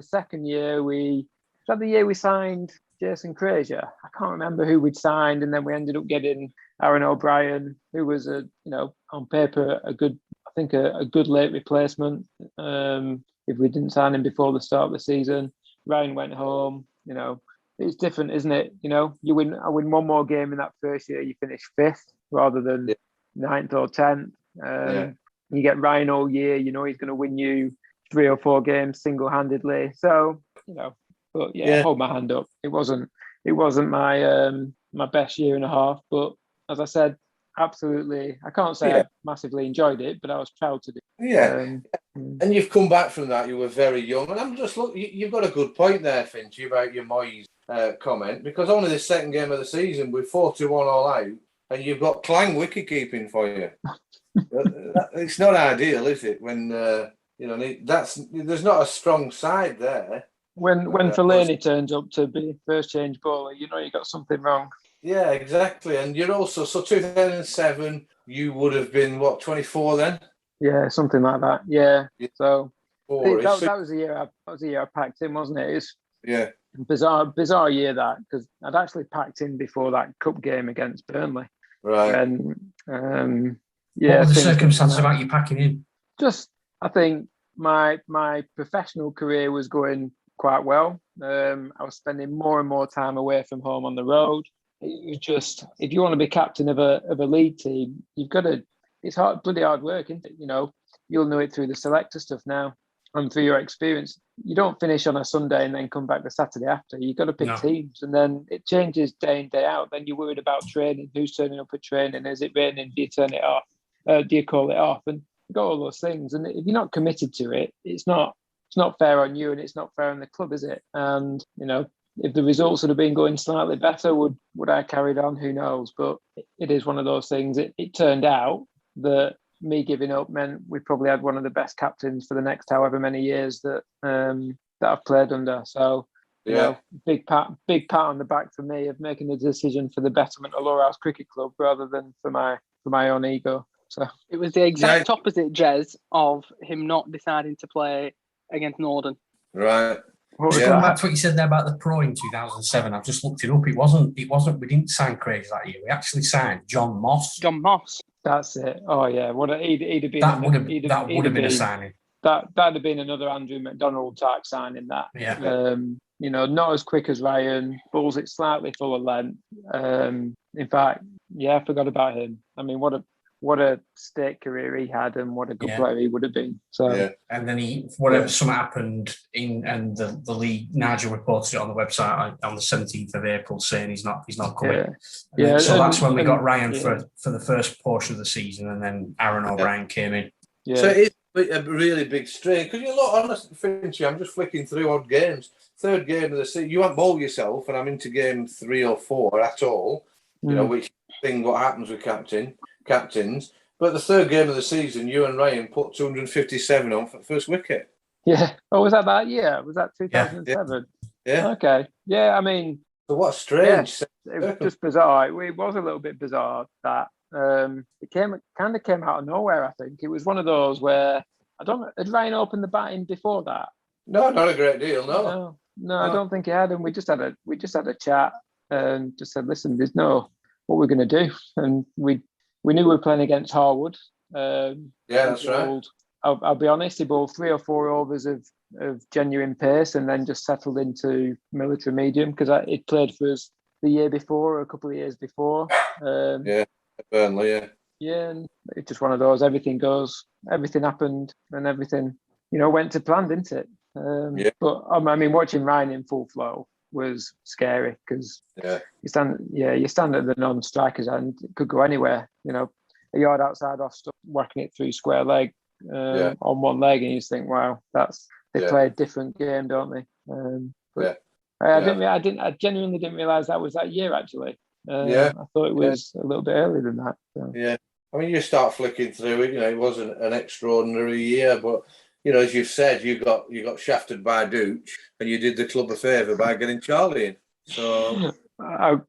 second year was that the year we signed Jason Frazier. I can't remember who we'd signed, and then we ended up getting Aaron O'Brien, who was on paper a good late replacement. If we didn't sign him before the start of the season, Ryan went home. It's different, isn't it? I win one more game in that first year, you finish 5th rather than 9th or 10th. You get Ryan all year, he's going to win you 3 or 4 games single-handedly. So, but hold my hand up. It wasn't my best 1.5 years, but as I said, absolutely. I can't say I massively enjoyed it, but I was proud to do it. Yeah. And you've come back from that. You were very young. And I'm just you've got a good point there, Finchie, about your Moyes comment, because only the second game of the season, we're 4-1 all out, and you've got Clang wicket keeping for you. It's not ideal, is it? When, there's not a strong side there. When Fellaini turns up to be first change bowler, you got something wrong. Yeah, exactly. And you're also, so 2007, you would have been, what, 24 then? Yeah, something like that. Yeah. So that was the year I packed in, wasn't it? It's bizarre year that, because I'd actually packed in before that cup game against Burnley. Right. And what were the circumstances about you packing in? Just, I think my professional career was going quite well. I was spending more and more time away from home on the road. It was just, if you want to be captain of a league team, you've got to. It's bloody hard work, isn't it? You'll know it through the selector stuff now and through your experience. You don't finish on a Sunday and then come back the Saturday after. You've got to pick teams, and then it changes day in, day out. Then you're worried about training. Who's turning up at training? Is it raining? Do you turn it off? Do you call it off? And you've got all those things. And if you're not committed to it, it's not fair on you, and it's not fair on the club, is it? And, if the results would have been going slightly better, would I carried on? Who knows? But it is one of those things. It turned out that me giving up meant we probably had one of the best captains for the next however many years that I've played under. So, big pat on the back for me of making the decision for the betterment of Lowerhouse Cricket Club rather than for my own ego. So it was the exact opposite, Jez, of him not deciding to play against Norden. Right. Just going back to what you said there about the Pro in 2007, I've just looked it up. It wasn't. We didn't sign Craig that year. We actually signed John Moss. John Moss. That's it. Oh yeah. He'd have been. That would have been a signing. That'd have been another Andrew McDonald type signing. That. Yeah. Not as quick as Ryan. Bowls it slightly fuller length. In fact, I forgot about him. I mean, what a state career he had, and what a good player he would have been. So, and then something happened and the league. Nigel reported it on the website on the 17th of April, saying he's not coming. So that's when we got Ryan for the first portion of the season, and then Aaron O'Brien came in. Yeah. So it's a really big strain, because you look honest, Finchy. I'm just flicking through odd games. Third game of the season, you haven't bowled yourself, and I'm into game 3 or 4 at all. Which thing? What happens with captains? But the third game of the season, you and Ryan put 257 on for the first wicket. Yeah. Oh, was that year? Was that 2007? Yeah. Okay. Yeah. I mean, so what a strange. It was just bizarre. It was a little bit bizarre that it came out of nowhere. I think it was one of those where had Ryan opened the batting before that? No, not a great deal. No, I don't think he had. And we just had a chat and just said, listen, there's no what we're going to do, and we knew we were playing against Harwood. That's right. I'll be honest, he bowled 3 or 4 overs of genuine pace and then just settled into military medium, because he'd played for us the year before, or a couple of years before. Burnley, Yeah, and it's just one of those, everything happened and everything, went to plan, didn't it? But I mean, watching Ryan in full flow was scary, because you stand at the non-strikers and it could go anywhere. A yard outside off stuff, working it through square leg on one leg, and you just think, wow, they play a different game, don't they? I genuinely didn't realise that was that year, actually. I thought it was a little bit earlier than that. So. Yeah, I mean, you start flicking through it. It wasn't an extraordinary year, but as you've said, you got shafted by Dooch, and you did the club a favour by getting Charlie in. So I'll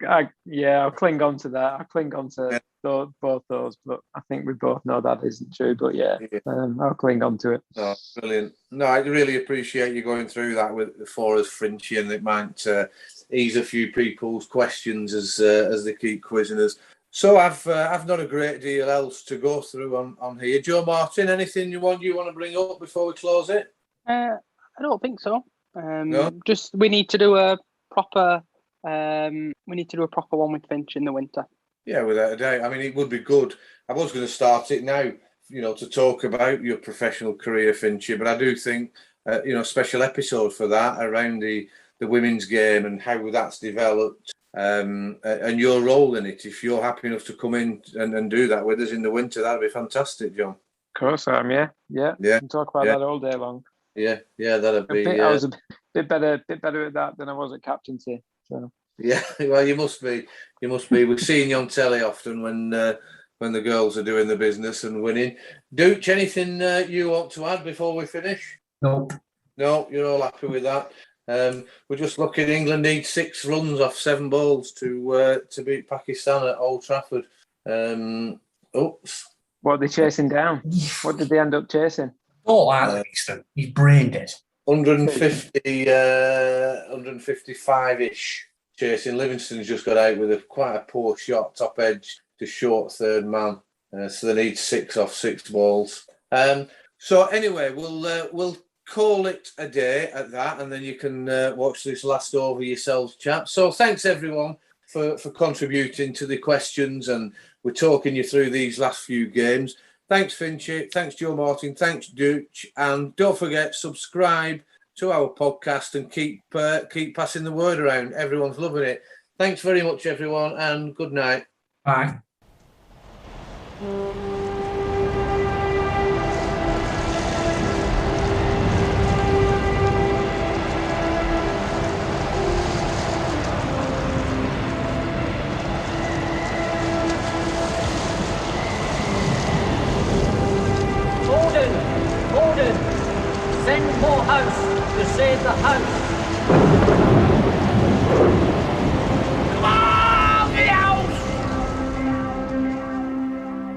cling on to that. I'll cling on to both those, but I think we both know that isn't true. But I'll cling on to it. Oh, brilliant. No, I really appreciate you going through that for us, Finchy, and it might ease a few people's questions as they keep quizzing us. So I've not a great deal else to go through on here. Joe Martin, anything you want to bring up before we close it? I don't think so. No? Just we need to do a proper one with Finch in the winter. Yeah, without a doubt. I mean, it would be good. I was going to start it now, to talk about your professional career, Finchy, but I do think a special episode for that around the women's game and how that's developed. And your role in it, if you're happy enough to come in and do that with us in the winter, that'd be fantastic, John. Of course I am, yeah. We can talk about that all day long. Yeah, that'd be. I was a bit better at that than I was at captaincy. So. Yeah, well, you must be. We're seeing you on telly often when the girls are doing the business and winning. Dooch, anything you want to add before we finish? Nope. No, you're all happy with that. We're just looking. England needs 6 runs off 7 balls to beat Pakistan at Old Trafford. Oops. What are they chasing down? What did they end up chasing? Don't like Livingston. He's brain dead. 155-ish chasing. Livingston's just got out with quite a poor shot, top edge to short third man. So they need 6 off 6 balls. So anyway, we'll call it a day at that, and then you can watch this last over yourselves, chaps. So thanks everyone for contributing to the questions, and we're talking you through these last few games. Thanks, Finchie. Thanks, Joe Martin. Thanks, Dooch. And don't forget, subscribe to our podcast and keep passing the word around. Everyone's loving it. Thanks very much, everyone, and good night. Bye. Order! Send more house to save the house!